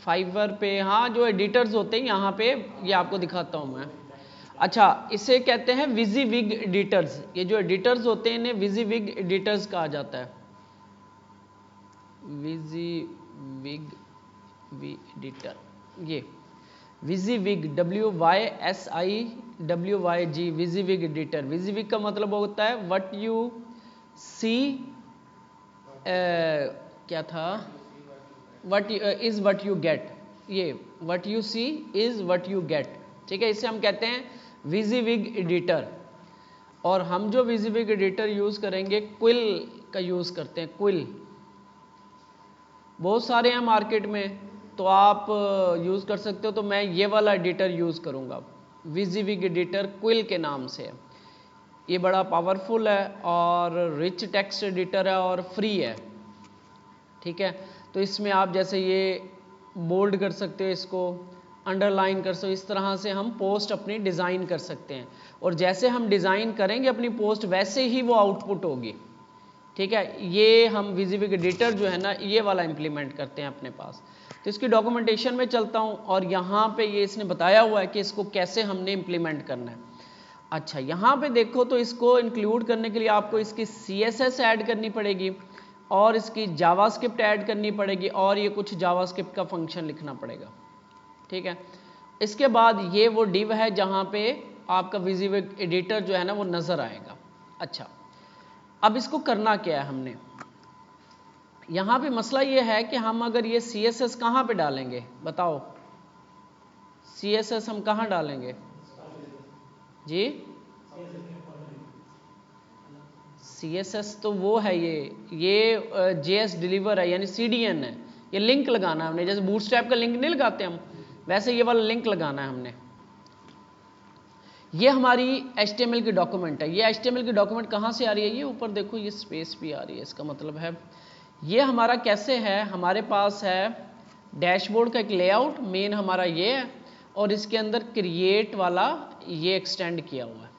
Fibre पे, हाँ जो एडिटर्स होते हैं यहाँ पे, ये आपको दिखाता हूँ मैं। अच्छा, इसे कहते हैं विजिविग एडिटर्स। ये जो एडिटर्स होते हैं इन्हें विजिविग एडिटर्स कहा जाता है। विजिविग एडिटर, ये विजिविग WYSIWYG, विजिविग एडिटर। विजिविग का मतलब होता है व्हाट यू सी, क्या था, what is what you get, ये what you see is what you get, ठीक है। इसे हम कहते हैं विजिविग एडिटर। और हम जो विजिविग एडिटर यूज करेंगे, क्विल का यूज करते हैं। क्विल बहुत सारे हैं मार्केट में, तो आप यूज कर सकते हो। तो मैं ये वाला एडिटर यूज करूंगा, विजिविग एडिटर क्विल के नाम से। ये बड़ा पावरफुल है और रिच टेक्स्ट एडिटर है और फ्री है, ठीक है। तो इसमें आप जैसे ये बोल्ड कर सकते हो, इसको अंडरलाइन कर सकते हो, इस तरह से हम पोस्ट अपनी डिज़ाइन कर सकते हैं। और जैसे हम डिज़ाइन करेंगे अपनी पोस्ट, वैसे ही वो आउटपुट होगी, ठीक है। ये हम विजिविग एडिटर जो है ना, ये वाला इम्प्लीमेंट करते हैं अपने पास। तो इसकी डॉक्यूमेंटेशन में चलता हूँ और यहाँ पे ये इसने बताया हुआ है कि इसको कैसे हमने इम्प्लीमेंट करना है। अच्छा, यहाँ पे देखो तो इसको इंक्लूड करने के लिए आपको इसकी CSS ऐड करनी पड़ेगी और इसकी जावास्क्रिप्ट ऐड करनी पड़ेगी और ये कुछ जावास्क्रिप्ट का फंक्शन लिखना पड़ेगा, ठीक है। इसके बाद ये वो डिव है जहाँ पे आपका विजिविग एडिटर जो है ना वो नज़र आएगा। अच्छा, अब इसको करना क्या है हमने, यहाँ पे मसला ये है कि हम अगर ये CSS कहाँ पे डालेंगे, बताओ। CSS हम कहाँ डालेंगे जी? CSS तो वो है, ये JS डिलीवर है, यानी CDN है। ये लिंक लगाना है हमने, जैसे बूटस्ट्रैप का लिंक नहीं लगाते हम, वैसे ये वाला लिंक लगाना है हमने। ये हमारी HTML की डॉक्यूमेंट है। ये HTML की डॉक्यूमेंट कहाँ से आ रही है, ये ऊपर देखो, ये स्पेस भी आ रही है। इसका मतलब है ये हमारा कैसे है, हमारे पास है डैशबोर्ड का एक लेआउट, मेन हमारा ये है, और इसके अंदर क्रिएट वाला ये एक्सटेंड किया हुआ है।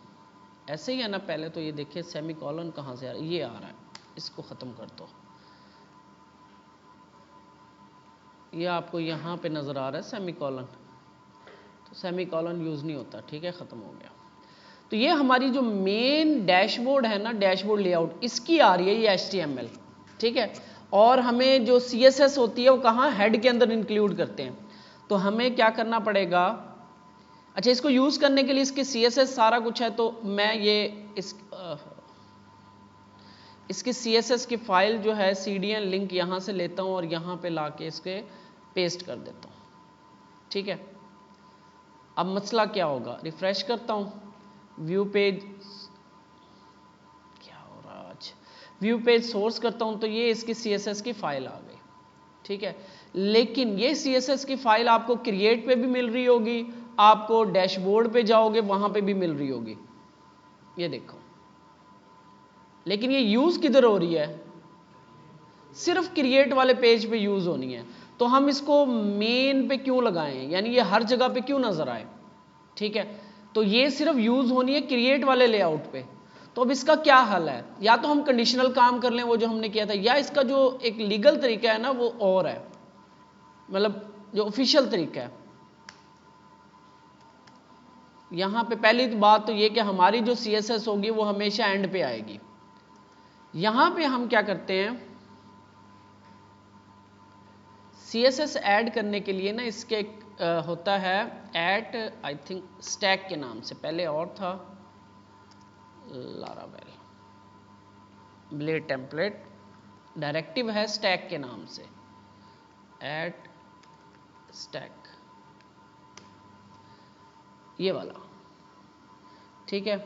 ऐसे ही है ना। पहले तो ये देखिए सेमी कॉलन कहाँ से आ रहा है, ये आ रहा है, इसको ख़त्म कर दो। ये आपको यहाँ पे नज़र आ रहा है सेमी कॉलन, तो सेमी कॉलन यूज़ नहीं होता, ठीक है, ख़त्म हो गया। तो ये हमारी जो मेन डैशबोर्ड है ना, डैशबोर्ड लेआउट, इसकी आ रही है ये HTML, ठीक है। और हमें जो CSS होती है वो कहाँ, हेड के अंदर इंक्लूड करते हैं। तो हमें क्या करना पड़ेगा, अच्छा इसको यूज़ करने के लिए इसके CSS सारा कुछ है, तो मैं ये इसकी CSS की फाइल जो है CDN लिंक यहाँ से लेता हूँ और यहाँ पे लाके इसके पेस्ट कर देता हूँ, ठीक है। अब मसला क्या होगा, रिफ्रेश करता हूँ, व्यू पेज, क्या हो रहा है आज, व्यू पेज सोर्स करता हूँ, तो ये इसकी CSS की फाइल आ गई, ठीक है। लेकिन ये CSS की फाइल आपको क्रिएट पे भी मिल रही होगी, आपको डैशबोर्ड पे जाओगे वहां पे भी मिल रही होगी, ये देखो। लेकिन ये यूज किधर हो रही है, सिर्फ क्रिएट वाले पेज पे यूज होनी है। तो हम इसको मेन पे क्यों लगाएं, यानी ये हर जगह पे क्यों नजर आए, ठीक है। तो ये सिर्फ यूज होनी है क्रिएट वाले लेआउट पे। तो अब इसका क्या हल है, या तो हम कंडीशनल काम कर लें वो जो हमने किया था, या इसका जो एक लीगल तरीका है ना वो और है, मतलब जो ऑफिशियल तरीका है। यहां पे पहली बात तो ये कि हमारी जो CSS होगी वो हमेशा एंड पे आएगी। यहां पे हम क्या करते हैं, CSS ऐड करने के लिए ना इसके होता है एट, आई थिंक स्टैक के नाम से, पहले और था लारावेल, ब्लेड टेम्पलेट, डायरेक्टिव है स्टैक के नाम से, एट स्टैक, ये वाला, ठीक है।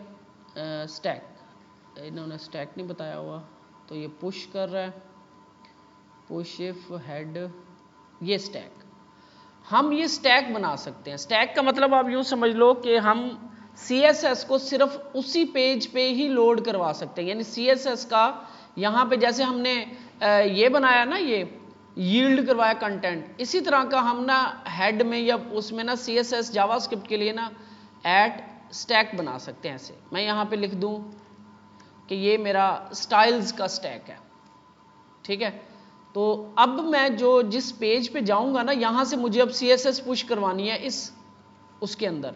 स्टैक, इन्होंने स्टैक नहीं बताया हुआ, तो ये पुश कर रहा है, पुश इफ हेड, ये स्टैक। हम ये स्टैक बना सकते हैं। स्टैक का मतलब आप यूँ समझ लो कि हम CSS को सिर्फ उसी पेज पे ही लोड करवा सकते हैं, यानी CSS का यहाँ पे जैसे हमने ये बनाया ना, ये यील्ड करवाया कंटेंट, इसी तरह का हम ना हेड में या उसमें ना CSS जावास्क्रिप्ट के लिए ना एट स्टैक बना सकते हैं। ऐसे मैं यहाँ पे लिख दूँ कि ये मेरा स्टाइल्स का स्टैक है, ठीक है। तो अब मैं जो जिस पेज पे जाऊंगा ना, यहां से मुझे अब CSS पुश करवानी है इस उसके अंदर,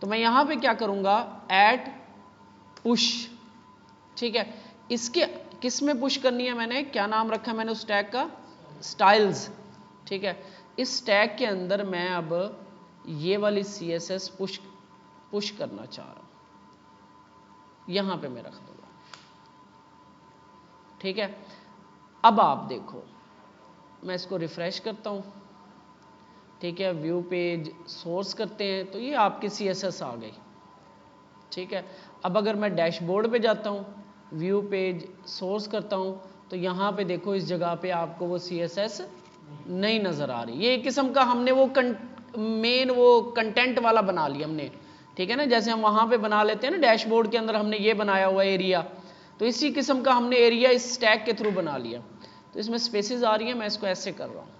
तो मैं यहां पे क्या करूंगा, ऐड पुश, ठीक है। इसके किस में पुश करनी है, मैंने क्या नाम रखा है मैंने उस टैग का, स्टाइल्स, ठीक है। इस टैग के अंदर मैं अब ये वाली CSS पुश करना चाह रहा हूं, यहां पे मैं रख दूंगा, ठीक है। अब आप देखो, मैं इसको रिफ्रेश करता हूं, ठीक है, व्यू पेज सोर्स करते हैं तो ये आपकी CSS आ गई, ठीक है। अब अगर मैं डैशबोर्ड पे जाता हूं, व्यू पेज सोर्स करता हूं, तो यहां पे देखो इस जगह पे आपको वो CSS नहीं नजर आ रही। ये एक किस्म का हमने वो मेन वो कंटेंट वाला बना लिया हमने, ठीक है ना, जैसे हम वहां पे बना लेते हैं ना डैशबोर्ड के अंदर हमने ये बनाया हुआ एरिया, तो इसी किस्म का हमने एरिया इस टैग के थ्रू बना लिया। तो इसमें स्पेसेस आ रही है, मैं इसको ऐसे कर रहा हूं,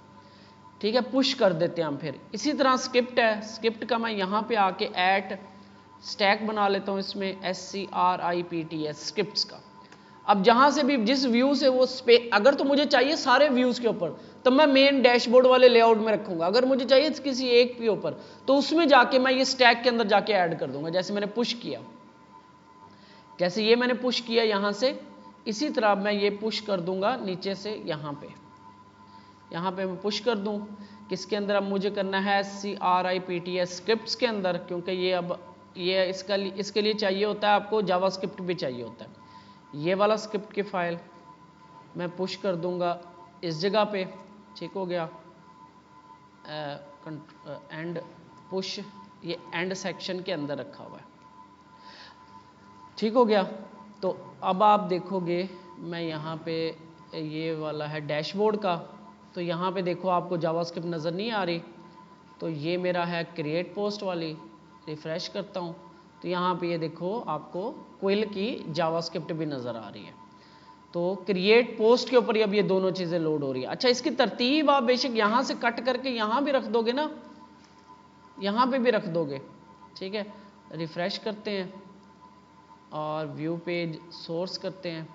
ठीक है, पुश कर देते हैं हम। फिर इसी तरह स्क्रिप्ट है, स्क्रिप्ट का मैं यहाँ पे आके ऐट स्टैक बना लेता हूँ, इसमें SCRIPTS स्क्रिप्ट्स का। अब जहाँ से भी जिस व्यू से वो अगर तो मुझे चाहिए सारे व्यूज़ के ऊपर, तो मैं मेन डैशबोर्ड वाले लेआउट में रखूंगा। अगर मुझे चाहिए किसी एक के ऊपर, तो उसमें जाके मैं ये स्टैक के अंदर जाके ऐड कर दूंगा, जैसे मैंने पुश किया, जैसे ये मैंने पुश किया यहाँ से, इसी तरह मैं ये पुश कर दूंगा नीचे से यहाँ पे मैं पुश कर दूं। किसके अंदर अब मुझे करना है, SCRIPTS स्क्रिप्ट्स के अंदर, क्योंकि ये अब ये इसके लिए चाहिए होता है आपको जावास्क्रिप्ट भी चाहिए होता है। ये वाला स्क्रिप्ट की फाइल मैं पुश कर दूंगा इस जगह पे, ठीक हो गया, एंड पुश, ये एंड सेक्शन के अंदर रखा हुआ है, ठीक हो गया। तो अब आप देखोगे मैं यहाँ पे ये वाला है डैशबोर्ड का, तो यहाँ पे देखो आपको जावास्क्रिप्ट नज़र नहीं आ रही, तो ये मेरा है क्रिएट पोस्ट वाली, रिफ्रेश करता हूँ तो यहाँ पे ये देखो आपको क्विल की जावास्क्रिप्ट भी नज़र आ रही है। तो क्रिएट पोस्ट के ऊपर अब ये दोनों चीज़ें लोड हो रही है। अच्छा, इसकी तरतीब आप बेशक यहाँ से कट करके यहाँ भी रख दोगे ना, यहाँ पे भी रख दोगे, ठीक है। रिफ्रेश करते हैं और व्यू पेज सोर्स करते हैं,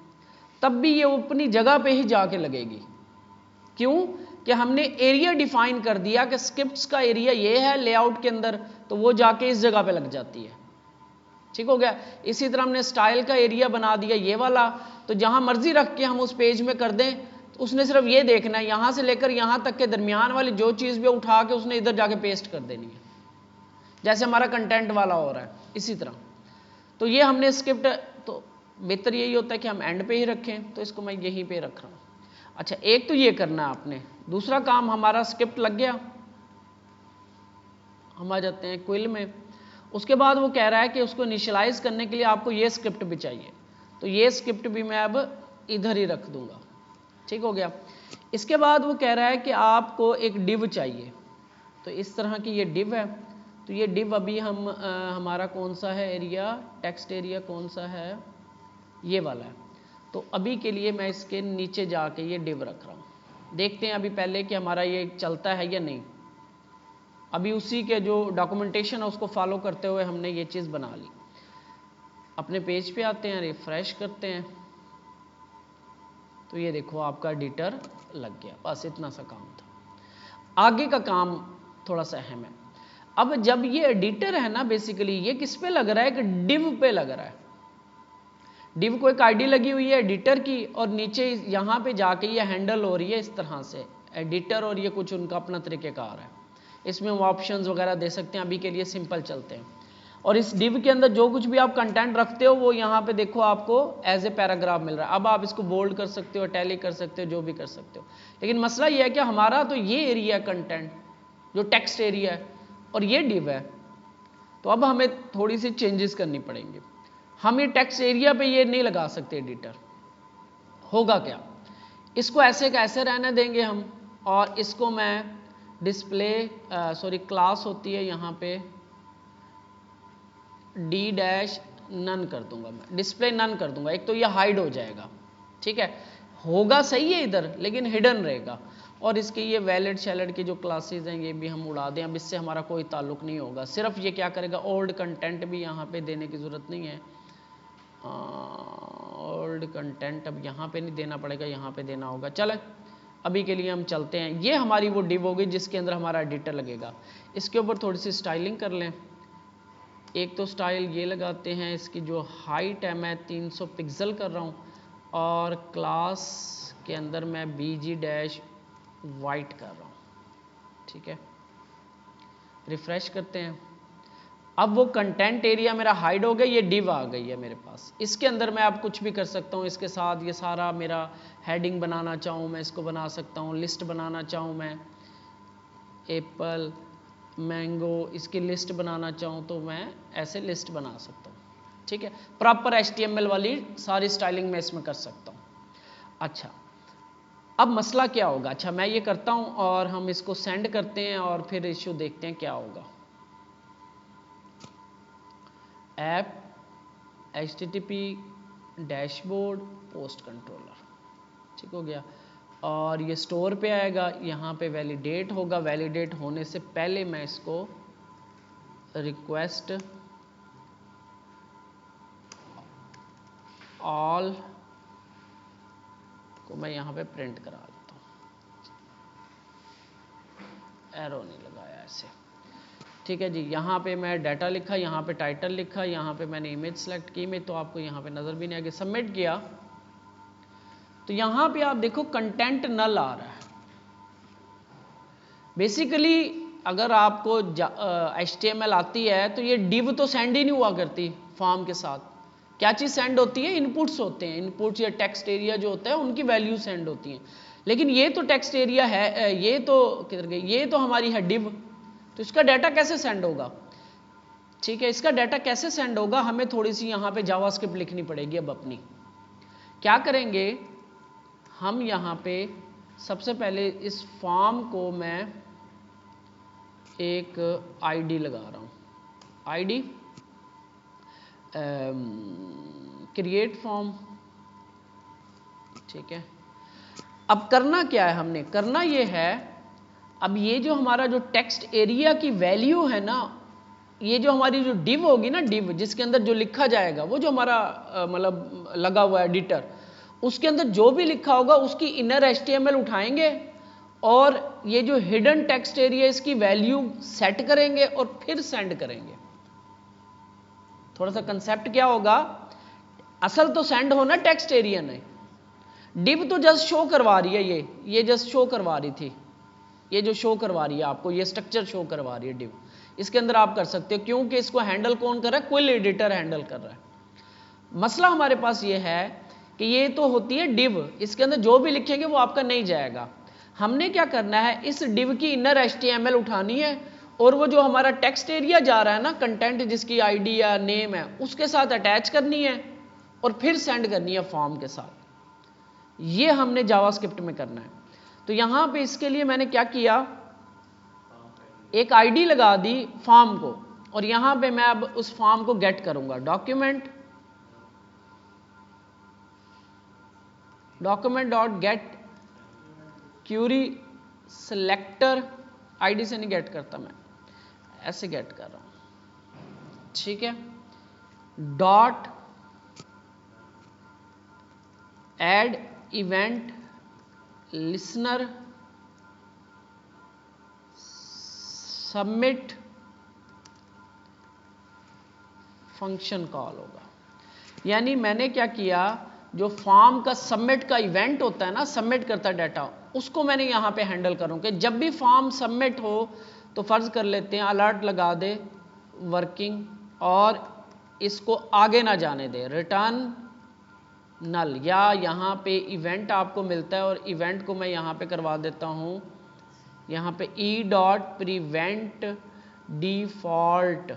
तब भी ये अपनी जगह पे ही जाके लगेगी। क्यों कि हमने एरिया डिफाइन कर दिया कि स्क्रिप्ट्स का एरिया ये है लेआउट के अंदर, तो वो जाके इस जगह पे लग जाती है, ठीक हो गया। इसी तरह हमने स्टाइल का एरिया बना दिया ये वाला, तो जहां मर्जी रख के हम उस पेज में कर दें, तो उसने सिर्फ ये देखना है यहां से लेकर यहां तक के दरमियान वाली जो चीज़ भी उठा के उसने इधर जाके पेस्ट कर देनी है, जैसे हमारा कंटेंट वाला हो रहा है इसी तरह। तो ये हमने स्क्रिप्ट, तो बेहतर यही होता है कि हम एंड पे ही रखें, तो इसको मैं यहीं पे रख रहा हूँ। अच्छा, एक तो ये करना है आपने, दूसरा काम हमारा स्क्रिप्ट लग गया, हम आ जाते हैं क्विल में। उसके बाद वो कह रहा है कि उसको इनिशियलाइज करने के लिए आपको ये स्क्रिप्ट भी चाहिए, तो ये स्क्रिप्ट भी मैं अब इधर ही रख दूंगा, ठीक हो गया। इसके बाद वो कह रहा है कि आपको एक डिव चाहिए, तो इस तरह की ये डिव है, तो ये डिव अभी हम हमारा कौन सा है एरिया, टेक्स्ट एरिया कौन सा है, ये वाला है। तो अभी के लिए मैं इसके नीचे जाके ये डिव रख रहा हूँ, देखते हैं अभी पहले कि हमारा ये चलता है या नहीं। अभी उसी के जो डॉक्यूमेंटेशन है उसको फॉलो करते हुए हमने ये चीज़ बना ली। अपने पेज पे आते हैं, रिफ्रेश करते हैं, तो ये देखो आपका एडिटर लग गया, बस इतना सा काम था। आगे का काम थोड़ा सा अहम है। अब जब ये एडिटर है ना, बेसिकली ये किस पे लग रहा है कि डिव पे लग रहा है। डिव को एक आईडी लगी हुई है एडिटर की, और नीचे यहाँ पे जाके ये हैंडल हो रही है इस तरह से एडिटर, और ये कुछ उनका अपना तरीक़ेकार है। इसमें वो ऑप्शंस वगैरह दे सकते हैं, अभी के लिए सिंपल चलते हैं। और इस डिव के अंदर जो कुछ भी आप कंटेंट रखते हो वो यहाँ पे देखो आपको एज ए पैराग्राफ मिल रहा है। अब आप इसको बोल्ड कर सकते हो, टैली कर सकते हो, जो भी कर सकते हो। लेकिन मसला ये है कि हमारा तो ये एरिया कंटेंट जो टेक्स्ट एरिया है और ये डिव है, तो अब हमें थोड़ी सी चेंजेस करनी पड़ेंगे। हम ये टेक्स्ट एरिया पे ये नहीं लगा सकते एडिटर, होगा क्या, इसको ऐसे का ऐसे रहने देंगे हम, और इसको मैं डिस्प्ले क्लास होती है यहाँ पे D- नन कर दूंगा, मैं डिस्प्ले नन कर दूंगा। एक तो ये हाइड हो जाएगा, ठीक है, होगा सही है इधर लेकिन हिडन रहेगा। और इसके ये वैलिड शैलिड की जो क्लासेस हैं ये भी हम उड़ा दें, अब इससे हमारा कोई ताल्लुक नहीं होगा। सिर्फ ये क्या करेगा, ओल्ड कंटेंट भी यहाँ पे देने की ज़रूरत नहीं है, ओल्ड कंटेंट अब यहाँ पे नहीं देना पड़ेगा, यहाँ पे देना होगा। चले अभी के लिए हम चलते हैं। ये हमारी वो डिव होगी जिसके अंदर हमारा एडिटर लगेगा। इसके ऊपर थोड़ी सी स्टाइलिंग कर लें। एक तो स्टाइल ये लगाते हैं, इसकी जो हाइट है मैं 300 पिक्सल कर रहा हूँ, और क्लास के अंदर मैं BG- वाइट कर रहा हूँ। ठीक है, रिफ्रेश करते हैं। अब वो कंटेंट एरिया मेरा हाइड हो गया, ये डिव आ गई है मेरे पास। इसके अंदर मैं अब कुछ भी कर सकता हूँ इसके साथ। ये सारा मेरा हेडिंग बनाना चाहूँ मैं इसको बना सकता हूँ, लिस्ट बनाना चाहूँ मैं एप्पल मैंगो इसकी लिस्ट बनाना चाहूँ तो मैं ऐसे लिस्ट बना सकता हूँ। ठीक है, प्रॉपर HTML वाली सारी स्टाइलिंग मैं इसमें कर सकता हूँ। अच्छा, अब मसला क्या होगा? अच्छा, मैं ये करता हूँ और हम इसको सेंड करते हैं और फिर इश्यू देखते हैं क्या होगा। App HTTP dashboard post controller, ठीक हो गया। और ये स्टोर पे आएगा, यहाँ पे वैलिडेट होगा। वैलिडेट होने से पहले मैं इसको रिक्वेस्ट ऑल को मैं यहाँ पे प्रिंट करा देता हूँ। एरो नहीं लगाया ऐसे, ठीक है जी। यहाँ पे मैं डाटा लिखा, यहाँ पे टाइटल लिखा, यहाँ पे मैंने इमेज सेलेक्ट की। इमेज तो आपको यहाँ पे नज़र भी नहीं आएगी। सबमिट किया तो यहाँ पे आप देखो कंटेंट नल आ रहा है। बेसिकली अगर आपको HTML आती है तो ये डिव तो सेंड ही नहीं हुआ करती फॉर्म के साथ। क्या चीज़ सेंड होती है? इनपुट्स होते हैं। इनपुट्स या टेक्स्ट एरिया जो होता है उनकी वैल्यू सेंड होती हैं। लेकिन ये तो टेक्स्ट एरिया है, ये तो किधर गई? ये तो हमारी है डिव, तो इसका डाटा कैसे सेंड होगा? ठीक है, इसका डाटा कैसे सेंड होगा? हमें थोड़ी सी यहाँ पे जावास्क्रिप्ट लिखनी पड़ेगी। अब अपनी क्या करेंगे हम, यहाँ पे सबसे पहले इस फॉर्म को मैं एक ID लगा रहा हूँ। ID क्रिएट फॉर्म, ठीक है। अब करना क्या है? हमने करना ये है, अब ये जो हमारा जो टेक्स्ट एरिया की वैल्यू है ना, ये जो हमारी जो डिव होगी ना, डिव जिसके अंदर जो लिखा जाएगा, वो जो हमारा मतलब लगा हुआ है एडिटर, उसके अंदर जो भी लिखा होगा उसकी इनर HTML उठाएंगे और ये जो हिडन टेक्स्ट एरिया इसकी वैल्यू सेट करेंगे और फिर सेंड करेंगे। थोड़ा सा कंसेप्ट क्या होगा, असल तो सेंड होना टेक्स्ट एरिया ने, डिव तो जस्ट शो करवा रही है। ये जस्ट शो करवा रही थी, ये जो शो करवा रही है आपको, ये स्ट्रक्चर शो करवा रही है डिव। इसके अंदर आप कर सकते हो, क्योंकि इसको हैंडल कौन कर रहा है? क्विल एडिटर हैंडल कर रहा है। मसला हमारे पास ये है कि ये तो होती है डिव, इसके अंदर जो भी लिखेंगे वो आपका नहीं जाएगा। हमने क्या करना है, इस डिव की इनर HTML उठानी है और वो जो हमारा टेक्स्ट एरिया जा रहा है ना, कंटेंट जिसकी ID या नेम है, उसके साथ अटैच करनी है और फिर सेंड करनी है फॉर्म के साथ। ये हमने जावास्क्रिप्ट में करना है। तो यहाँ पे इसके लिए मैंने क्या किया, एक ID लगा दी फॉर्म को, और यहाँ पे मैं अब उस फॉर्म को गेट करूँगा। Document dot gate Curie selector, ID से नहीं गेट करता मैं, ऐसे गेट कर रहा हूँ, ठीक है। Dot add event listener submit function call होगा। यानी मैंने क्या किया, जो फॉर्म का सबमिट का इवेंट होता है ना, सबमिट करता है डाटा, उसको मैंने यहाँ पे हैंडल करूँ कि जब भी फॉर्म सबमिट हो तो फर्ज कर लेते हैं अलर्ट लगा दे वर्किंग, और इसको आगे ना जाने दे, रिटर्न नल, या यहाँ पे इवेंट आपको मिलता है और इवेंट को मैं यहाँ पे करवा देता हूँ, यहाँ पे e.prevent डिफॉल्ट।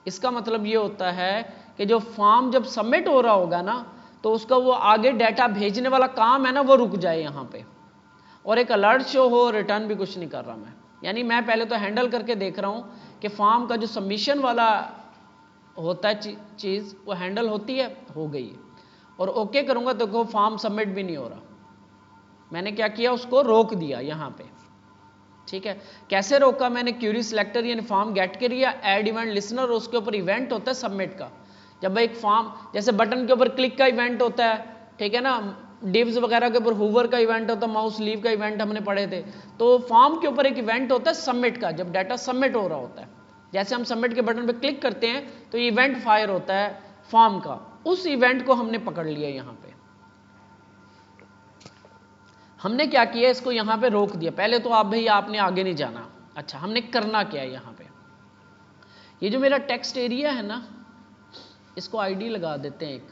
इसका मतलब ये होता है कि जो फॉर्म जब सबमिट हो रहा होगा ना, तो उसका वो आगे डाटा भेजने वाला काम है ना, वो रुक जाए यहाँ पे, और एक अलर्ट शो हो। रिटर्न भी कुछ नहीं कर रहा मैं, यानी मैं पहले तो हैंडल करके देख रहा हूँ कि फॉर्म का जो सबमिशन वाला होता है चीज़ वो हैंडल होती है, हो गई है, और ओके करूँगा तो देखो फॉर्म सबमिट भी नहीं हो रहा। मैंने क्या किया, उसको रोक दिया यहाँ पे, ठीक है। कैसे रोका मैंने? क्यूरी सिलेक्टर यानी फॉर्म गेट के लिया, ऐड इवेंट लिसनर, उसके ऊपर इवेंट होता है सबमिट का। जब एक फॉर्म, जैसे बटन के ऊपर क्लिक का इवेंट होता है, ठीक है ना, डिव्स वगैरह के ऊपर हूवर का इवेंट होता है, माउस लीव का इवेंट हमने पढ़े थे। तो फॉर्म के ऊपर एक इवेंट होता है सबमिट का, जब डाटा सबमिट हो रहा होता है, जैसे हम सबमिट के बटन पे क्लिक करते हैं तो इवेंट फायर होता है फॉर्म का, उस इवेंट को हमने पकड़ लिया। यहाँ पे हमने क्या किया, इसको यहाँ पे रोक दिया। पहले तो आप भाई आपने आगे नहीं जाना। अच्छा, हमने करना क्या है, यहाँ पे ये जो मेरा टेक्स्ट एरिया है ना, इसको आईडी लगा देते हैं, एक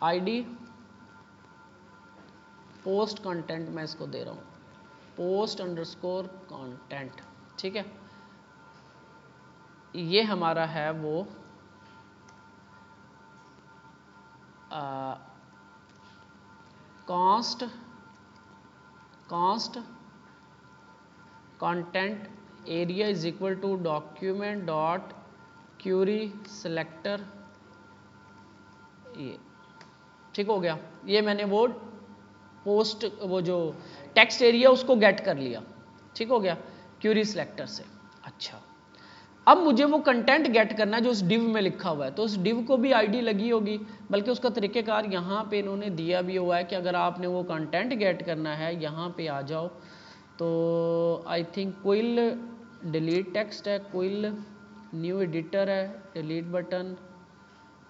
आईडी पोस्ट कंटेंट मैं इसको दे रहा हूँ, पोस्ट अंडरस्कोर कंटेंट। ठीक है, ये हमारा है वो const content area is equal to document dot query selector. ये ठीक हो गया, ये मैंने वो पोस्ट वो जो टेक्स्ट एरिया उसको गेट कर लिया। ठीक हो गया क्यूरी सिलेक्टर से। अच्छा, अब मुझे वो कंटेंट गेट करना है जो उस डिव में लिखा हुआ है, तो उस डिव को भी आईडी लगी होगी, बल्कि उसका तरीकेकार यहाँ पे इन्होंने दिया भी हुआ है कि अगर आपने वो कंटेंट गेट करना है यहाँ पे आ जाओ। तो I think quill delete text है, क्विल न्यू एडिटर है, डिलीट बटन,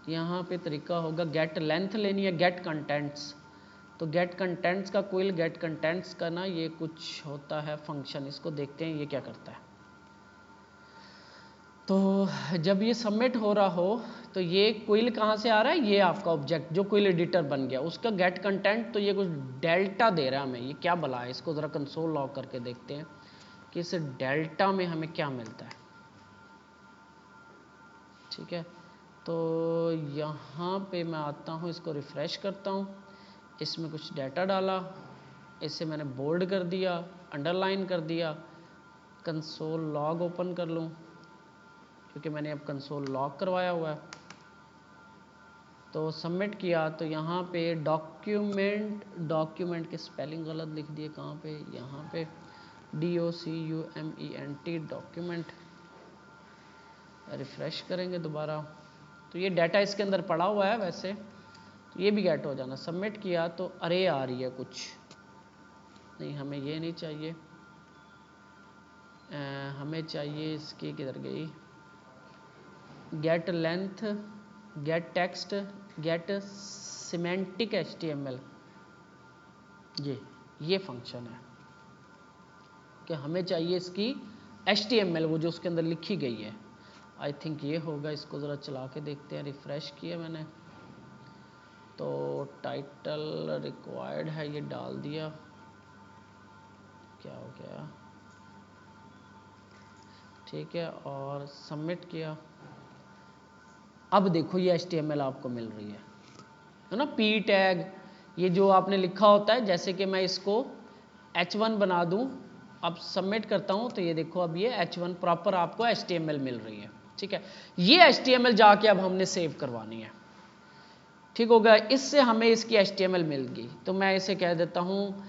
यहाँ पे तरीका होगा गेट लेंथ लेनी है, गेट कंटेंट्स। तो गेट कंटेंट्स का क्विल गेट कंटेंट्स का ना ये कुछ होता है फंक्शन, इसको देखते हैं ये क्या करता है। तो जब ये सबमिट हो रहा हो तो ये क्विल कहाँ से आ रहा है, ये आपका ऑब्जेक्ट जो क्विल एडिटर बन गया उसका गेट कंटेंट, तो ये कुछ डेल्टा दे रहा है हमें, ये क्या भला है, इसको ज़रा कंसोल लॉग करके देखते हैं कि इस डेल्टा में हमें क्या मिलता है। ठीक है, तो यहाँ पे मैं आता हूँ, इसको रिफ़्रेश करता हूँ, इसमें कुछ डाटा डाला, इसे मैंने बोल्ड कर दिया, अंडरलाइन कर दिया, कंसोल लॉग ओपन कर लूँ क्योंकि मैंने अब कंसोल लॉग करवाया हुआ है। तो सबमिट किया तो यहाँ पे डॉक्यूमेंट के स्पेलिंग गलत लिख दिए, कहाँ पे, यहाँ पे DOCUMENT डॉक्यूमेंट। रिफ़्रेश करेंगे दोबारा तो ये डाटा इसके अंदर पड़ा हुआ है वैसे, तो ये भी गेट हो जाना। सबमिट किया तो अरे आ रही है कुछ, नहीं हमें ये नहीं चाहिए, हमें चाहिए इसकी, किधर गई, get length, get text, get semantic HTML। ये फंक्शन है कि हमें चाहिए इसकी HTML वो जो उसके अंदर लिखी गई है। आई थिंक ये होगा, इसको ज़रा चला के देखते हैं। रिफ़्रेश किया मैंने तो टाइटल रिक्वायर्ड है, ये डाल दिया, क्या हो गया, ठीक है, और सबमिट किया। अब देखो ये HTML आपको मिल रही है ना, P टैग, ये जो आपने लिखा होता है, जैसे कि मैं इसको H1 बना दूं, अब सबमिट करता हूं तो ये देखो अब ये H1 प्रॉपर आपको HTML मिल रही है। ठीक है, ये HTML जाके अब हमने सेव करवानी है। ठीक होगा, इससे हमें इसकी HTML मिल गई, तो मैं इसे कह देता हूँ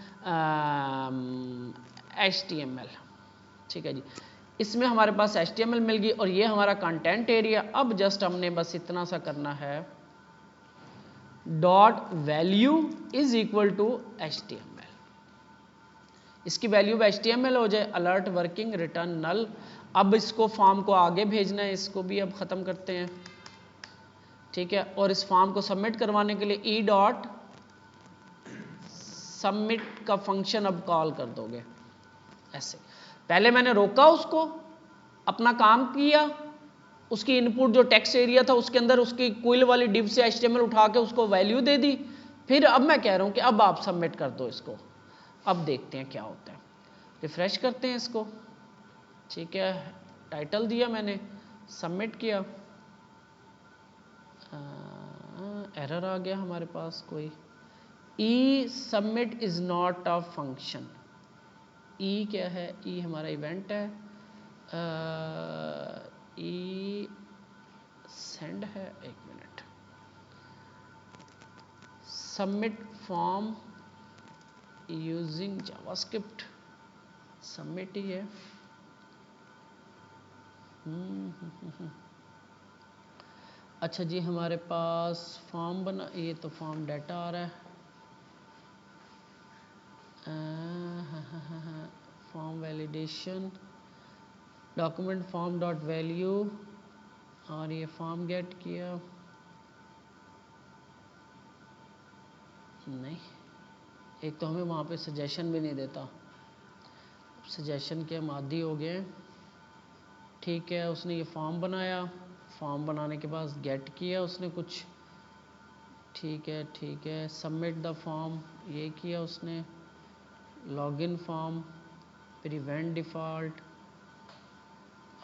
HTML। ठीक है जी, इसमें हमारे पास HTML मिल गई और ये हमारा कंटेंट एरिया। अब जस्ट हमने बस इतना सा करना है, dot value is equal to HTML, इसकी वैल्यू HTML हो जाए, अलर्ट वर्किंग रिटर्न नल। अब इसको फॉर्म को आगे भेजना है, इसको भी अब ख़त्म करते हैं। ठीक है, और इस फॉर्म को सबमिट करवाने के लिए ई डॉट सबमिट का फंक्शन अब कॉल कर दोगे ऐसे। पहले मैंने रोका उसको, अपना काम किया, उसकी इनपुट जो टेक्स्ट एरिया था उसके अंदर उसकी क्विल वाली डिव से HTML उठा के उसको वैल्यू दे दी, फिर अब मैं कह रहा हूँ कि अब आप सबमिट कर दो इसको। अब देखते हैं क्या होता है, रिफ्रेश करते हैं इसको। ठीक है, टाइटल दिया मैंने, सबमिट किया, एरर आ गया हमारे पास कोई, e submit is not a function. E क्या है, ई हमारा इवेंट है, ई सेंड है, एक minute, submit form using JavaScript, submit ही है। अच्छा जी, हमारे पास फॉर्म बना, ये तो फॉर्म डाटा आ रहा है, form validation, document form dot value, और ये फॉर्म गेट किया, नहीं, एक तो हमें वहाँ पे सजेशन भी नहीं देता, सजेशन के हम आदी हो गए। ठीक है, उसने ये फॉर्म बनाया, फॉर्म बनाने के बाद गेट किया उसने कुछ, ठीक है, सबमिट द फॉर्म ये किया उसने, लॉगिन फॉर्म, प्रिवेंट डिफ़ॉल्ट,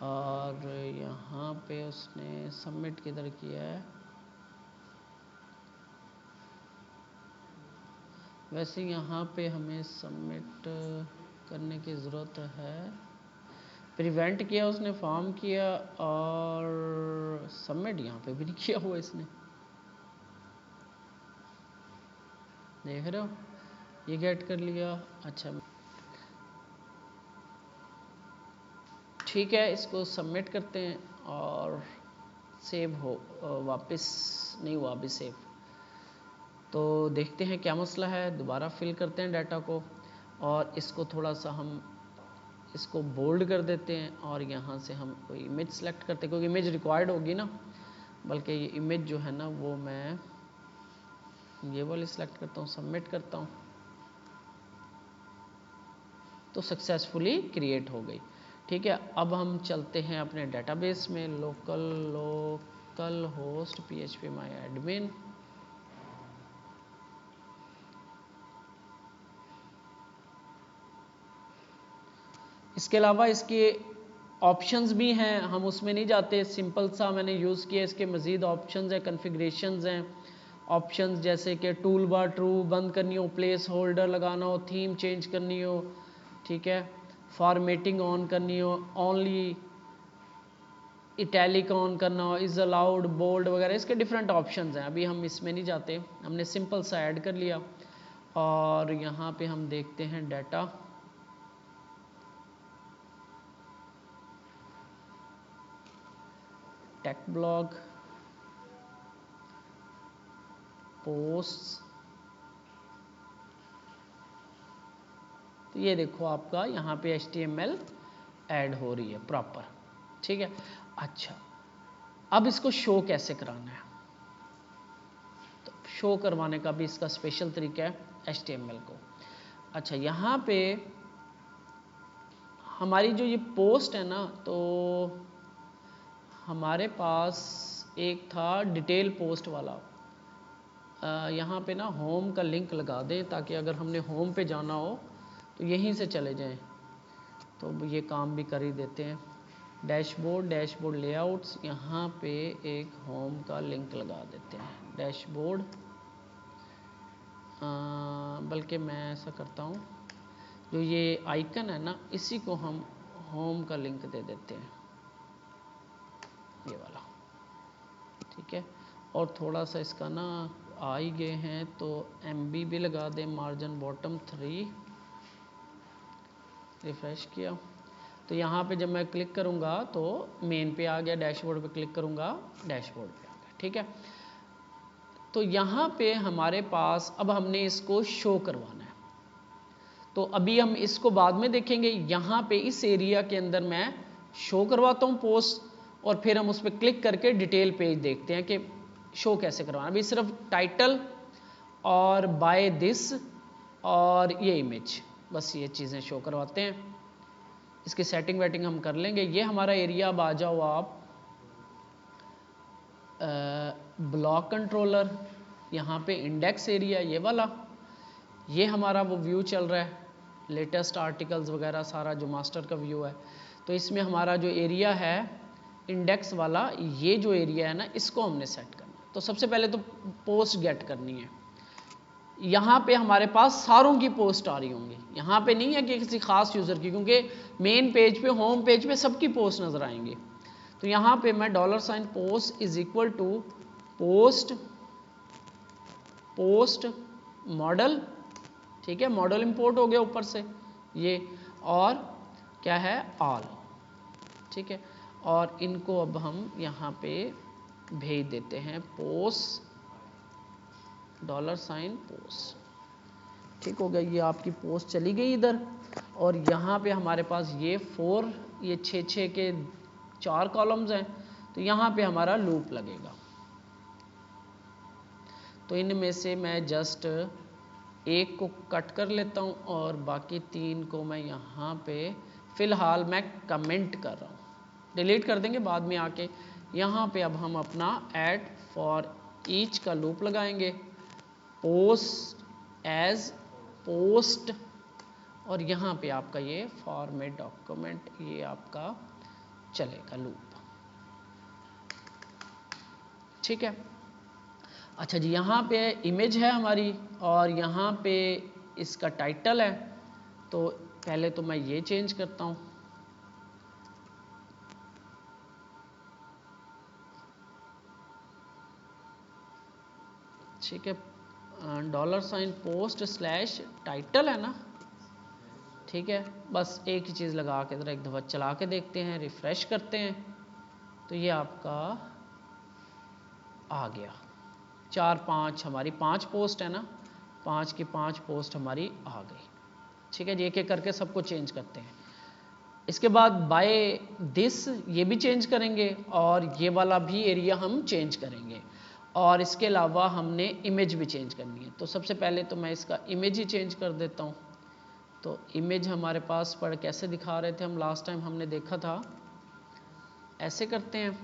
और यहाँ पे उसने सबमिट किधर किया है, वैसे यहाँ पे हमें सबमिट करने की ज़रूरत है, प्रिवेंट किया उसने, फॉर्म किया, और सबमिट यहाँ पे भी नहीं किया हुआ इसने, देख रहे हो, ये गेट कर लिया। अच्छा ठीक है, इसको सबमिट करते हैं और सेव हो, वापस नहीं हुआ अभी सेव, तो देखते हैं क्या मसला है। दोबारा फिल करते हैं डाटा को, और इसको थोड़ा सा हम इसको बोल्ड कर देते हैं, और यहाँ से हम कोई इमेज सेलेक्ट करते हैं, क्योंकि इमेज रिक्वायर्ड होगी ना, बल्कि ये इमेज जो है ना वो मैं ये वाली सिलेक्ट करता हूँ, सबमिट करता हूँ, तो सक्सेसफुली क्रिएट हो गई। ठीक है, अब हम चलते हैं अपने डेटाबेस में, local host php my admin, इसके अलावा इसके ऑप्शंस भी हैं, हम उसमें नहीं जाते, सिंपल सा मैंने यूज़ किया। इसके मज़ीद ऑप्शंस हैं, कन्फिग्रेशंस हैं, ऑप्शंस जैसे कि टूल बार ट्रू बंद करनी हो, प्लेस होल्डर लगाना हो, थीम चेंज करनी हो, ठीक है, फॉर्मेटिंग ऑन करनी हो, ओनली इटैलिक ऑन करना हो, इज़ अलाउड, बोल्ड वगैरह, इसके डिफरेंट ऑप्शंस हैं। अभी हम इसमें नहीं जाते, हमने सिंपल सा ऐड कर लिया, और यहाँ पे हम देखते हैं डाटा, टेक ब्लॉग, पोस्ट, तो ये देखो आपका यहाँ पे HTML ऐड हो रही है प्रॉपर। ठीक है, अच्छा अब इसको शो कैसे कराना है, तो शो करवाने का भी इसका स्पेशल तरीका है HTML को। अच्छा यहाँ पे हमारी जो ये पोस्ट है ना, तो हमारे पास एक था डिटेल पोस्ट वाला, यहाँ पे ना होम का लिंक लगा दें, ताकि अगर हमने होम पे जाना हो तो यहीं से चले जाएं, तो ये काम भी कर ही देते हैं। डैशबोर्ड लेआउट्स, यहाँ पे एक होम का लिंक लगा देते हैं, डैशबोर्ड, बल्कि मैं ऐसा करता हूँ, जो ये आइकन है ना इसी को हम होम का लिंक दे देते हैं, ये वाला। ठीक है, और थोड़ा सा इसका ना आ ही गए हैं, तो MB भी लगा दें, मार्जिन बॉटम 3, रिफ्रेश किया, तो यहाँ पे जब मैं क्लिक करूँगा तो मेन पे आ गया, डैशबोर्ड पे क्लिक करूँगा डैशबोर्ड पे आ गया। ठीक है, तो यहाँ पे हमारे पास अब हमने इसको शो करवाना है, तो अभी हम इसको बाद में देखेंगे। यहाँ पे इस एरिया के अंदर मैं शो करवाता हूँ पोस्ट, और फिर हम उस पर क्लिक करके डिटेल पेज देखते हैं कि शो कैसे करवाना। अभी सिर्फ टाइटल और बाय दिस और ये इमेज, बस ये चीज़ें शो करवाते हैं। इसकी सेटिंग वेटिंग हम कर लेंगे। ये हमारा एरिया, अब आ जाओ आप ब्लॉक कंट्रोलर, यहाँ पे इंडेक्स एरिया ये वाला, ये हमारा वो व्यू चल रहा है, लेटेस्ट आर्टिकल्स वगैरह सारा जो मास्टर का व्यू है। तो इसमें हमारा जो एरिया है इंडेक्स वाला, ये जो एरिया है ना इसको हमने सेट करना। तो सबसे पहले तो पोस्ट गेट करनी है। यहाँ पे हमारे पास सारों की पोस्ट आ रही होंगी, यहाँ पे नहीं है कि किसी खास यूज़र की, क्योंकि मेन पेज पे, होम पेज पे सबकी पोस्ट नज़र आएंगी। तो यहाँ पे मैं $, post is equal to post model, ठीक है, मॉडल इंपोर्ट हो गया ऊपर से ये, और क्या है ऑल। ठीक है, और इनको अब हम यहाँ पे भेज देते हैं पोस्ट $पोस्ट। ठीक हो गया, ये आपकी पोस्ट चली गई इधर। और यहाँ पे हमारे पास ये 4 ये 6 के 4 कॉलम्स हैं, तो यहाँ पे हमारा लूप लगेगा। तो इनमें से मैं जस्ट एक को कट कर लेता हूँ और बाकी 3 को मैं यहाँ पे फ़िलहाल मैं कमेंट कर रहा हूँ, डिलीट कर देंगे बाद में आके। यहाँ पे अब हम अपना ऐड फॉर ईच का लूप लगाएंगे, पोस्ट एज पोस्ट, और यहाँ पे आपका ये फॉर्मेट डॉक्यूमेंट ये आपका चलेगा लूप। ठीक है, अच्छा जी, यहाँ पे इमेज है हमारी और यहाँ पे इसका टाइटल है। तो पहले तो मैं ये चेंज करता हूँ, ठीक है, $post/टाइटल है ना। ठीक है, बस एक ही चीज़ लगा के ज़रा एक दफ़ा चला के देखते हैं, रिफ़्रेश करते हैं, तो ये आपका आ गया। 4-5 हमारी 5 पोस्ट है ना, 5 की 5 पोस्ट हमारी आ गई। ठीक है जी, एक एक करके सबको चेंज करते हैं। इसके बाद बाय दिस ये भी चेंज करेंगे और ये वाला भी एरिया हम चेंज करेंगे, और इसके अलावा हमने इमेज भी चेंज करनी है। तो सबसे पहले तो मैं इसका इमेज ही चेंज कर देता हूँ। तो इमेज हमारे पास पर कैसे दिखा रहे थे हम, लास्ट टाइम हमने देखा था ऐसे करते हैं,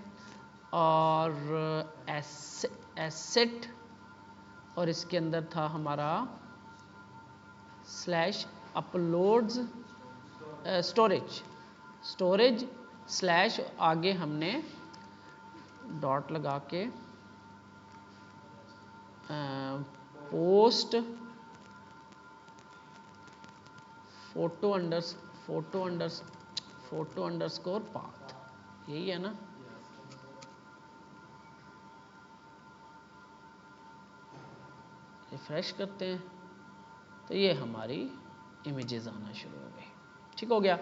और एसेट, और इसके अंदर था हमारा /अपलोड्स स्टोरेज स्लैश, आगे हमने डॉट लगा के पोस्ट फोटो अंडरस्कोर पाथ, यही है ना। रिफ्रेश करते हैं तो ये हमारी इमेजेस आना शुरू हो गई। ठीक हो गया,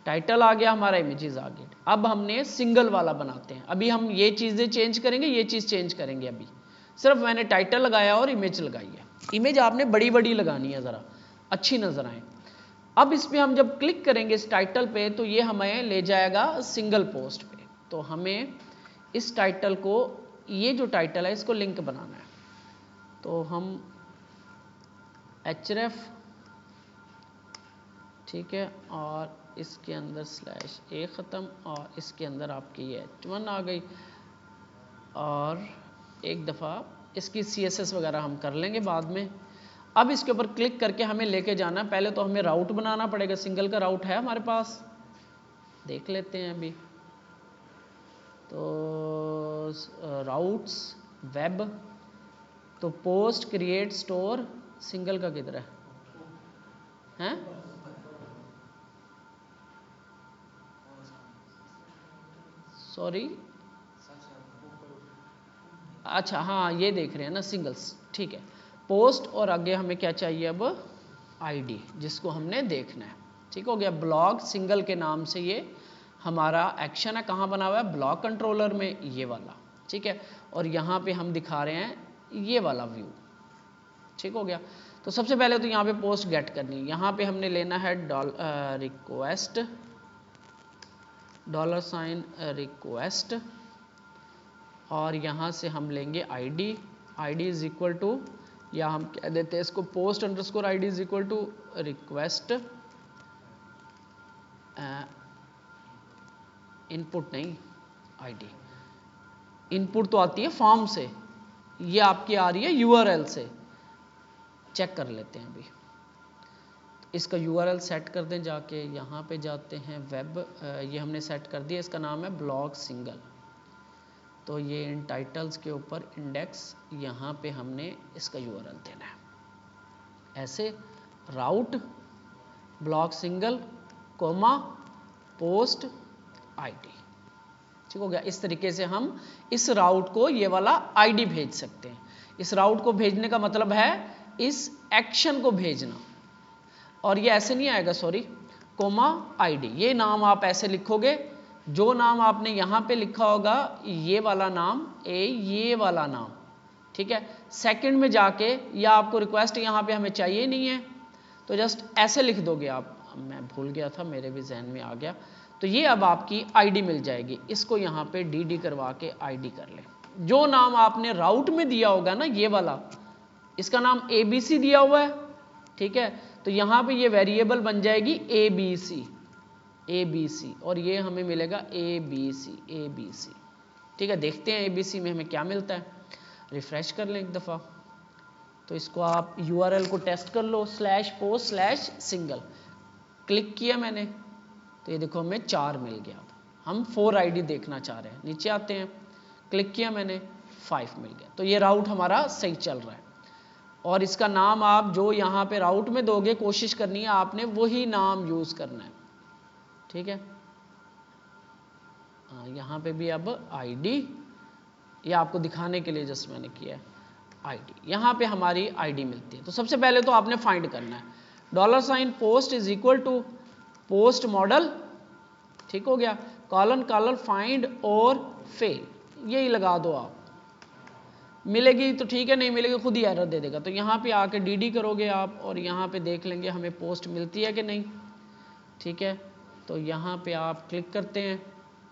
टाइटल आ गया हमारा, इमेजेस आ गई। अब हमने सिंगल वाला बनाते हैं। अभी हम ये चीज़ें चेंज करेंगे, ये चीज़ चेंज करेंगे। अभी सिर्फ मैंने टाइटल लगाया और इमेज लगाई है। इमेज आपने बड़ी बड़ी लगानी है, ज़रा अच्छी नज़र आए। अब इस पर हम जब क्लिक करेंगे इस टाइटल पे, तो ये हमें ले जाएगा सिंगल पोस्ट पे। तो हमें इस टाइटल को, ये जो टाइटल है इसको लिंक बनाना है। तो हम href, ठीक है, और इसके अंदर /a ख़त्म, और इसके अंदर आपकी ये h1 आ गई। और एक दफ़ा इसकी CSS वगैरह हम कर लेंगे बाद में। अब इसके ऊपर क्लिक करके हमें लेके जाना। पहले तो हमें राउट बनाना पड़ेगा। सिंगल का राउट है हमारे पास, देख लेते हैं अभी। तो राउट्स वेब, तो पोस्ट क्रिएट स्टोर, सिंगल का किधर है? सॉरी, अच्छा हाँ, ये देख रहे हैं ना सिंगल्स, ठीक है। पोस्ट और आगे हमें क्या चाहिए अब, आईडी, जिसको हमने देखना है। ठीक हो गया, ब्लॉग सिंगल के नाम से ये हमारा एक्शन है। कहाँ बना हुआ है? ब्लॉग कंट्रोलर में, ये वाला। ठीक है, और यहाँ पे हम दिखा रहे हैं ये वाला व्यू। ठीक हो गया, तो सबसे पहले तो यहाँ पे पोस्ट गेट करनी है। यहाँ पे हमने लेना है रिक्वेस्ट $रिक्वेस्ट, और यहाँ से हम लेंगे आईडी इज इक्वल टू, या हम कह देते हैं इसको post underscore ID is equal to request input, नहीं आईडी, इनपुट तो आती है फॉर्म से, ये आपकी आ रही है URL से। चेक कर लेते हैं अभी, इसका URL सेट कर दें जाके। यहाँ पे जाते हैं वेब, ये हमने सेट कर दिया, इसका नाम है ब्लॉग सिंगल। तो ये इन टाइटल्स के ऊपर इंडेक्स, यहाँ पे हमने इसका URL देना है ऐसे, route blog single comma post ID. ठीक हो गया, इस तरीके से हम इस राउट को, ये वाला आईडी भेज सकते हैं। इस राउट को भेजने का मतलब है इस एक्शन को भेजना, और ये ऐसे नहीं आएगा, सॉरी, कोमा आईडी, ये नाम आप ऐसे लिखोगे जो नाम आपने यहाँ पे लिखा होगा ये वाला नाम, ये वाला नाम, ठीक है। सेकंड में जाके, या आपको रिक्वेस्ट यहाँ पे हमें चाहिए नहीं है तो जस्ट ऐसे लिख दोगे आप, मैं भूल गया था, मेरे भी जहन में आ गया। तो ये अब आपकी आईडी मिल जाएगी, इसको यहाँ पे डी करवा के आईडी कर ले। जो नाम आपने राउट में दिया होगा ना, ये वाला, इसका नाम ABC दिया हुआ है, ठीक है, तो यहाँ पे ये वेरिएबल बन जाएगी ABC, और ये हमें मिलेगा ABC, ठीक है। देखते हैं ABC में हमें क्या मिलता है, रिफ्रेश कर लें एक दफ़ा। तो इसको आप URL को टेस्ट कर लो, /post/single, क्लिक किया मैंने तो ये देखो हमें 4 मिल गया। अब हम 4 आईडी देखना चाह रहे हैं, नीचे आते हैं, क्लिक किया मैंने, 5 मिल गया। तो ये राउट हमारा सही चल रहा है। और इसका नाम आप जो यहाँ पे राउट में दोगे, कोशिश करनी है आपने वही नाम यूज़ करना है, ठीक है। यहाँ पे भी अब आईडी, ये आपको दिखाने के लिए जस्ट मैंने किया है आईडी, यहाँ पे हमारी आईडी मिलती है। तो सबसे पहले तो आपने फाइंड करना है $post is equal to post model, ठीक हो गया, कॉलन फाइंड और फेल, यही लगा दो आप, मिलेगी तो ठीक है, नहीं मिलेगी खुद ही एरर दे देगा। तो यहाँ पे आके डी करोगे आप, और यहाँ पे देख लेंगे हमें पोस्ट मिलती है कि नहीं, ठीक है। तो यहाँ पे आप क्लिक करते हैं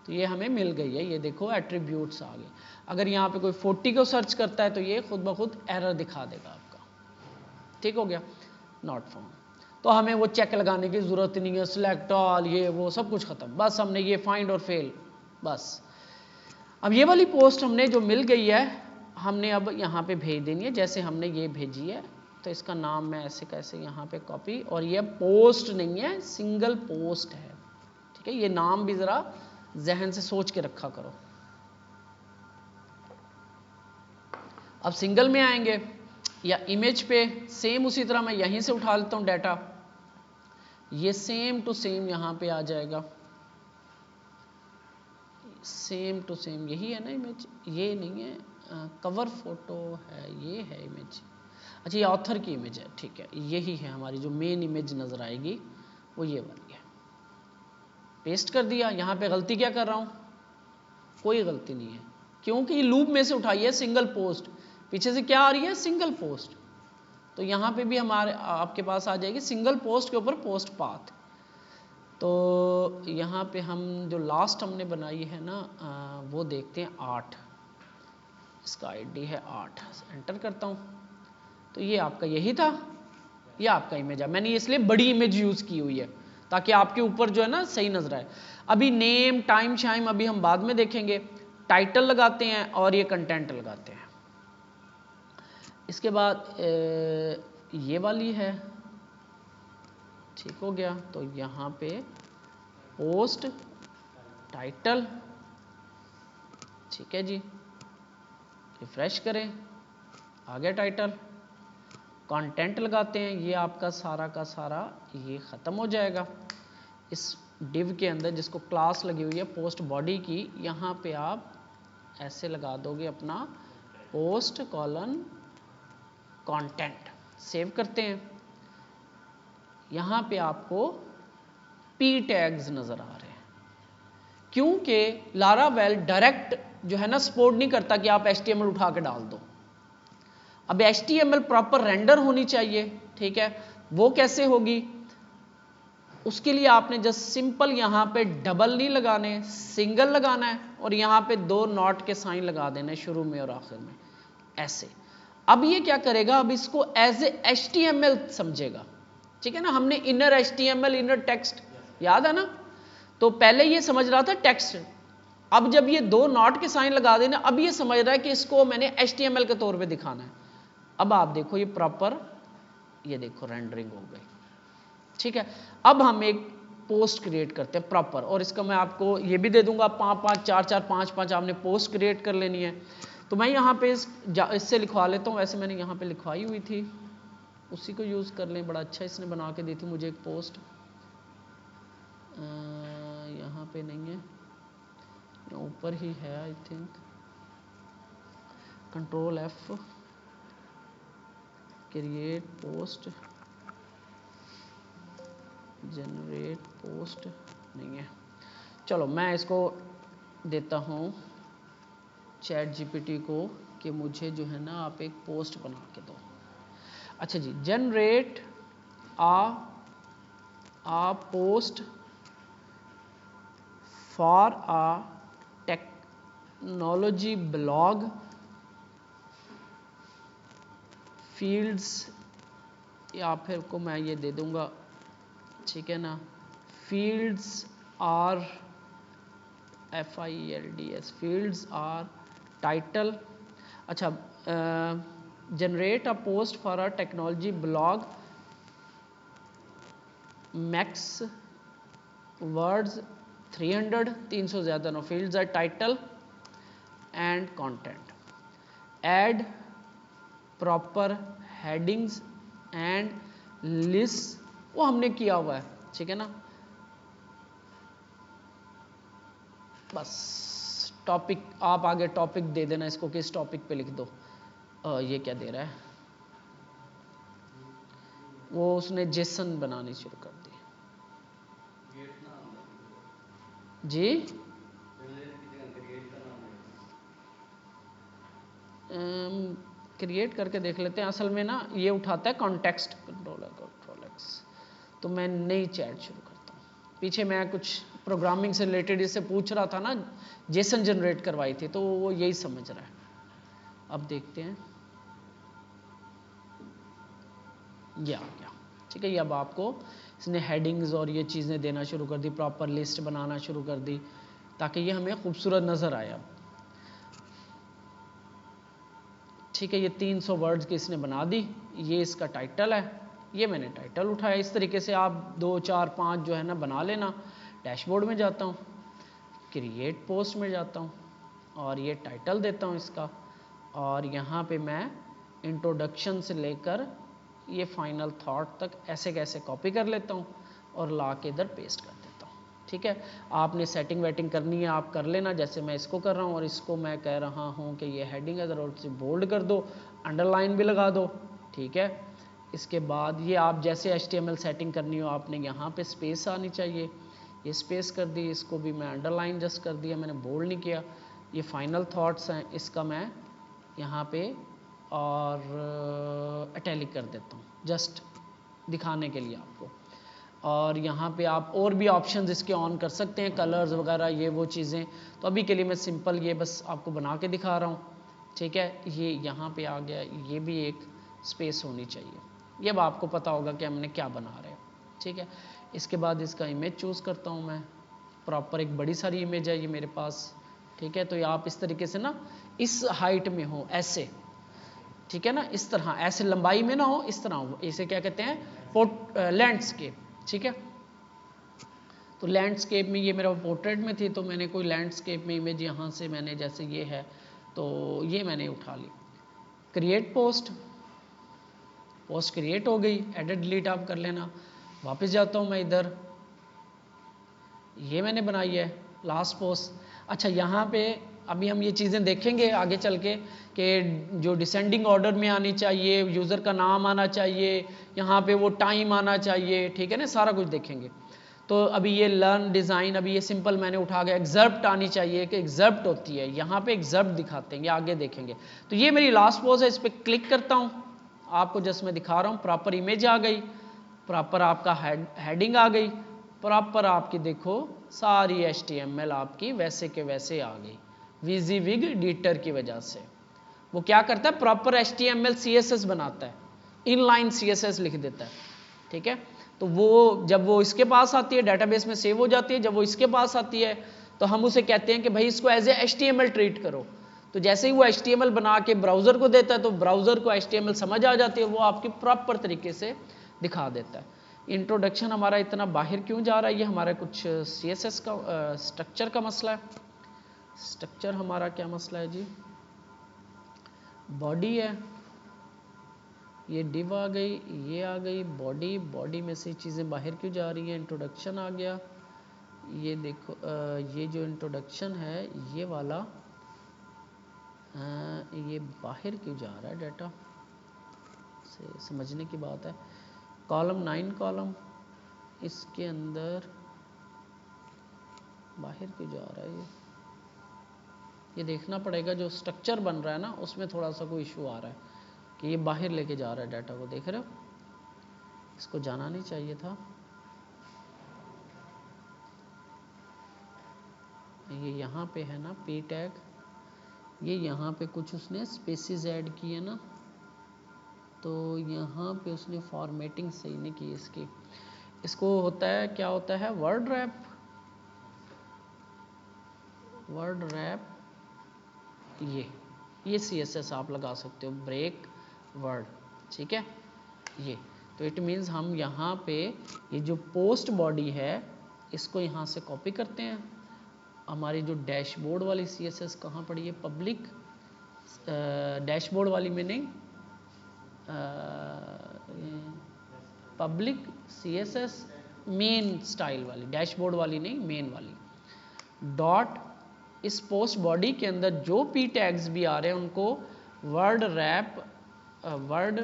तो ये हमें मिल गई है, ये देखो एट्रीब्यूट्स आ गए। अगर यहाँ पे कोई 40 को सर्च करता है तो ये खुद ब खुद एरर दिखा देगा आपका, ठीक हो गया, नॉट फाउंड। तो हमें वो चेक लगाने की ज़रूरत नहीं है, सिलेक्ट ऑल, ये वो सब कुछ ख़त्म, बस हमने ये फाइंड और फेल, बस। अब ये वाली पोस्ट हमने जो मिल गई है, हमने अब यहाँ पे भेज देनी है, जैसे हमने ये भेजी है। तो इसका नाम मैं ऐसे कैसे यहाँ पे कॉपी, और ये पोस्ट नहीं है, सिंगल पोस्ट है, ठीक है। ये नाम भी ज़रा जहन से सोच के रखा करो। अब सिंगल में आएंगे या इमेज पे, सेम उसी तरह मैं यहीं से उठा लेता हूँ डाटा, ये सेम टू सेम यहाँ पे आ जाएगा, सेम टू सेम यही है ना इमेज, ये नहीं है, कवर फोटो है, ये है इमेज, अच्छा ये ऑथर की इमेज है, ठीक है, यही है हमारी जो मेन इमेज नज़र आएगी, वो ये वाली है। पेस्ट कर दिया। यहाँ पे गलती क्या कर रहा हूँ, कोई गलती नहीं है, क्योंकि ये लूप में से उठाई है सिंगल पोस्ट, पीछे से क्या आ रही है, सिंगल पोस्ट। तो यहाँ पे भी हमारे आपके पास आ जाएगी सिंगल पोस्ट के ऊपर पोस्ट पाथ। तो यहाँ पे हम जो लास्ट हमने बनाई है ना, वो देखते हैं 8, इसका आईडी है 8, एंटर करता हूँ तो ये आपका यही था, ये आपका इमेज है। मैंने इसलिए बड़ी इमेज यूज़ की हुई है ताकि आपके ऊपर जो है ना सही नजर आए। अभी नेम टाइम शाइम अभी हम बाद में देखेंगे, टाइटल लगाते हैं और ये कंटेंट लगाते हैं। इसके बाद ये वाली है, ठीक हो गया। तो यहाँ पे पोस्ट टाइटल, ठीक है जी, रिफ्रेश करें, आ गया टाइटल, कंटेंट लगाते हैं, ये आपका सारा का सारा ये ख़त्म हो जाएगा। इस डिव के अंदर जिसको क्लास लगी हुई है पोस्ट बॉडी की, यहाँ पे आप ऐसे लगा दोगे अपना पोस्ट कॉलन कंटेंट, सेव करते हैं। यहाँ पे आपको P टैग्स नज़र आ रहे हैं, क्योंकि लारावेल डायरेक्ट जो है ना सपोर्ट नहीं करता कि आप HTML उठा के डाल दो। अब HTML प्रॉपर रेंडर होनी चाहिए, ठीक है, वो कैसे होगी, उसके लिए आपने जस्ट सिंपल यहाँ पे डबल नहीं लगाने, सिंगल लगाना है, और यहाँ पे 2 नॉट के साइन लगा देने शुरू में और आखिर में, ऐसे। अब ये क्या करेगा, अब इसको एज ए HTML समझेगा, ठीक है ना। हमने इनर HTML इनर टेक्स्ट याद है ना, तो पहले ये समझ रहा था टेक्स्ट, अब जब ये 2 नॉट के साइन लगा देना, अब ये समझ रहा है कि इसको मैंने HTML के तौर पे दिखाना है। अब आप देखो ये प्रॉपर, ये देखो रेंडरिंग हो गई, ठीक है। अब हम एक पोस्ट क्रिएट करते हैं प्रॉपर, और इसका मैं आपको ये भी दे दूंगा 5-5 4-4 5-5 आपने पोस्ट क्रिएट कर लेनी है। तो मैं यहाँ पे इससे लिखवा लेता हूँ, वैसे मैंने यहाँ पे लिखवाई हुई थी, उसी को यूज़ कर लें, बड़ा अच्छा इसने बना के दी थी मुझे एक पोस्ट। यहाँ पे नहीं है, ऊपर ही है I think, control F, create post, generate post नहीं है, चलो मैं इसको देता हूँ चैट जीपीटी को कि मुझे जो है ना आप एक पोस्ट बना के दो। अच्छा जी, generate a post for a technology blog, fields, या फिर को मैं ये दे दूंगा, ठीक है ना, fields are FIELDS, fields are title. अच्छा, generate a post for a technology blog, max words 300, 300 ज़्यादा no, fields are title and content, add proper headings and list, वो हमने किया हुआ है, ठीक है ना। बस टॉपिक, आप आगे टॉपिक दे देना इसको कि इस टॉपिक पे लिख दो। ये क्या दे रहा है, वो उसने जेसन बनानी शुरू कर दी जी। क्रिएट करके देख लेते हैं। असल में ना ये उठाता है कॉन्टेक्स्ट कंट्रोल एक्स, तो मैं नई चैट शुरू करता हूँ। पीछे मैं कुछ प्रोग्रामिंग से रिलेटेड इससे पूछ रहा था ना, जेसन जनरेट करवाई थी, तो वो यही समझ रहा है। अब देखते हैं, ये आ गया, ठीक है। ये अब आपको इसने हेडिंग्स और ये चीज़ें देना शुरू कर दी, प्रॉपर लिस्ट बनाना शुरू कर दी, ताकि ये हमें खूबसूरत नज़र आए। अब ठीक है, ये 300 वर्ड्स की इसने बना दी, ये इसका टाइटल है, ये मैंने टाइटल उठाया। इस तरीके से आप 2, 4, 5 जो है ना बना लेना। डैशबोर्ड में जाता हूँ, क्रिएट पोस्ट में जाता हूँ और ये टाइटल देता हूँ इसका, और यहाँ पे मैं इंट्रोडक्शन से लेकर ये फाइनल थॉट तक ऐसे कैसे कॉपी कर लेता हूँ और ला के इधर पेस्ट कर देता हूँ, ठीक है। आपने सेटिंग वेटिंग करनी है आप कर लेना, जैसे मैं इसको कर रहा हूँ। और इसको मैं कह रहा हूँ कि ये हेडिंग है, ज़रा से बोल्ड कर दो, अंडरलाइन भी लगा दो, ठीक है। इसके बाद ये आप जैसे HTML सेटिंग करनी हो, आपने यहाँ पे स्पेस आनी चाहिए, ये स्पेस कर दी, इसको भी मैं अंडरलाइन जस्ट कर दिया, मैंने बोल्ड नहीं किया। ये फाइनल थॉट्स हैं, इसका मैं यहाँ पे और इटैलिक कर देता हूँ जस्ट दिखाने के लिए आपको। और यहाँ पे आप और भी ऑप्शंस इसके ऑन कर सकते हैं, कलर्स वगैरह ये वो चीज़ें। तो अभी के लिए मैं सिंपल ये बस आपको बना के दिखा रहा हूँ, ठीक है। ये यहाँ पे आ गया, ये भी एक स्पेस होनी चाहिए। ये अब आपको पता होगा कि हमने क्या बना रहे हैं, ठीक है। इसके बाद इसका इमेज चूज़ करता हूँ मैं, प्रॉपर एक बड़ी सारी इमेज है ये मेरे पास, ठीक है। तो ये आप इस तरीके से ना इस हाइट में हो ऐसे, ठीक है ना, इस तरह ऐसे लंबाई में ना हो, इस तरह हो, इसे क्या कहते हैं लैंडस्केप, ठीक है। तो लैंडस्केप में ये मेरा पोर्ट्रेट में थी, तो मैंने कोई लैंडस्केप में इमेज यहाँ से मैंने, जैसे ये है तो ये मैंने उठा ली। क्रिएट पोस्ट, पोस्ट क्रिएट हो गई, एडिट डिलीट आप कर लेना। वापस जाता हूँ मैं इधर, ये मैंने बनाई है लास्ट पोस्ट। अच्छा, यहाँ पे अभी हम ये चीज़ें देखेंगे आगे चल के कि जो डिसेंडिंग ऑर्डर में आनी चाहिए, यूज़र का नाम आना चाहिए, यहाँ पे वो टाइम आना चाहिए, ठीक है ना, सारा कुछ देखेंगे। तो अभी ये लर्न डिज़ाइन, अभी ये सिंपल मैंने उठा के एक्सर्प्ट आनी चाहिए कि एक्सर्प्ट होती है, यहाँ पे एक्सर्प्ट दिखाते हैं, ये आगे देखेंगे। तो ये मेरी लास्ट पोज है, इस पर क्लिक करता हूँ, आपको जस्ट मैं दिखा रहा हूँ, प्रॉपर इमेज आ गई, प्रॉपर आपका हेडिंग आ गई, प्रॉपर आपकी देखो सारी HTML आपकी वैसे के वैसे आ गई WYSIWYG एडिटर की वजह से। वो क्या करता है, प्रॉपर HTML CSS बनाता है, इनलाइन CSS लिख देता है, ठीक है। तो वो जब वो इसके पास आती है, डेटाबेस में सेव हो जाती है, जब वो इसके पास आती है तो हम उसे कहते हैं कि भाई इसको एज ए HTML ट्रीट करो। तो जैसे ही वो HTML बना के ब्राउज़र को देता है तो ब्राउज़र को HTML समझ आ जाती है, वो आपकी प्रॉपर तरीके से दिखा देता है। इंट्रोडक्शन हमारा इतना बाहर क्यों जा रहा है, ये हमारा कुछ CSS का स्ट्रक्चर का मसला है। स्ट्रक्चर हमारा क्या मसला है जी, बॉडी है, ये डिव आ गई, ये आ गई बॉडी, बॉडी में से चीज़ें बाहर क्यों जा रही हैं, इंट्रोडक्शन आ गया, ये देखो ये जो इंट्रोडक्शन है ये वाला ये बाहर क्यों जा रहा है, डाटा से समझने की बात है। कॉलम 9 कॉलम, इसके अंदर बाहर क्यों जा रहा है ये देखना पड़ेगा। जो स्ट्रक्चर बन रहा है ना उसमें थोड़ा सा कोई इशू आ रहा है कि ये बाहर लेके जा रहा है डाटा को, देख रहे हो? इसको जाना नहीं चाहिए था। ये यहाँ पे है ना पी टैग, ये यहाँ पे कुछ उसने स्पेसिस ऐड किए ना, तो यहाँ पे उसने फॉर्मेटिंग सही नहीं की इसकी। इसको होता है, क्या होता है, वर्ड रैप। वर्ड रैप ये CSS आप लगा सकते हो, ब्रेक वर्ड, ठीक है। ये तो इट मीन्स हम यहाँ पे ये जो पोस्ट बॉडी है इसको यहाँ से कॉपी करते हैं। हमारी जो डैशबोर्ड वाली CSS कहाँ पड़ी है, पब्लिक डैशबोर्ड वाली में नहीं, पब्लिक CSS मेन स्टाइल वाली, डैशबोर्ड वाली नहीं, मेन वाली। डॉट इस पोस्ट बॉडी के अंदर जो पी टैग्स भी आ रहे हैं उनको वर्ड रैप, वर्ड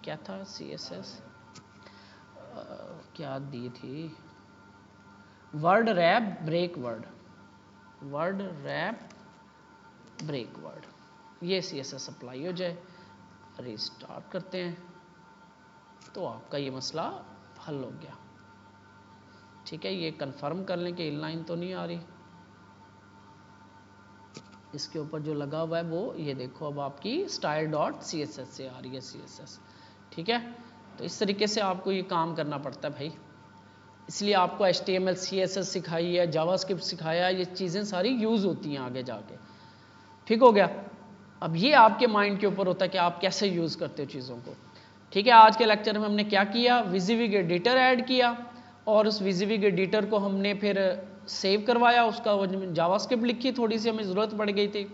क्या था CSS क्या दी थी, word wrap break word, word wrap break word, ये CSS अप्लाई हो जाए। रिस्टार्ट करते हैं तो आपका ये मसला हल हो गया, ठीक है। ये कंफर्म कर लें कि इनलाइन तो नहीं आ रही, इसके ऊपर जो लगा हुआ है वो ये देखो अब आपकी style.css से आ रही है CSS, ठीक है। तो इस तरीके से आपको ये काम करना पड़ता है भाई, इसलिए आपको HTML CSS सिखाई है, जावास्क्रिप्ट सिखाया है, ये चीज़ें सारी यूज़ होती हैं आगे जाके, ठीक हो गया। अब ये आपके माइंड के ऊपर होता है कि आप कैसे यूज़ करते हो चीज़ों को, ठीक है। आज के लेक्चर में हमने क्या किया, WYSIWYG एडिटर ऐड किया और उस WYSIWYG एडिटर को हमने फिर सेव करवाया, उसका जावास्क्रिप्ट लिखी, थोड़ी सी हमें ज़रूरत पड़ गई थी,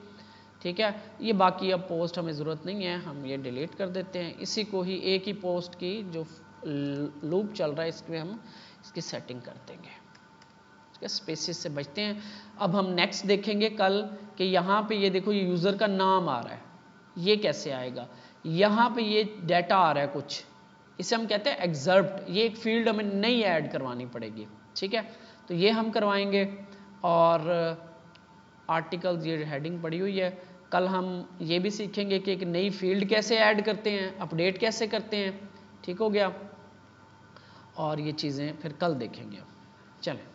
ठीक है। ये बाकी अब पोस्ट हमें ज़रूरत नहीं है, हम ये डिलीट कर देते हैं। इसी को ही एक ही पोस्ट की जो लूप चल रहा है इसमें हम इसकी सेटिंग कर देंगे, ठीक है। स्पेसिस से बचते हैं। अब हम नेक्स्ट देखेंगे कल कि यहाँ पे ये देखो ये यूज़र का नाम आ रहा है, ये कैसे आएगा। यहाँ पे ये डाटा आ रहा है कुछ, इसे हम कहते हैं एक्सर्प्ट, ये एक फील्ड हमें नई ऐड करवानी पड़ेगी, ठीक है। तो ये हम करवाएंगे। और आर्टिकल्स ये हेडिंग पड़ी हुई है, कल हम ये भी सीखेंगे कि एक नई फील्ड कैसे ऐड करते हैं, अपडेट कैसे करते हैं, ठीक हो गया। और ये चीज़ें फिर कल देखेंगे। चलें।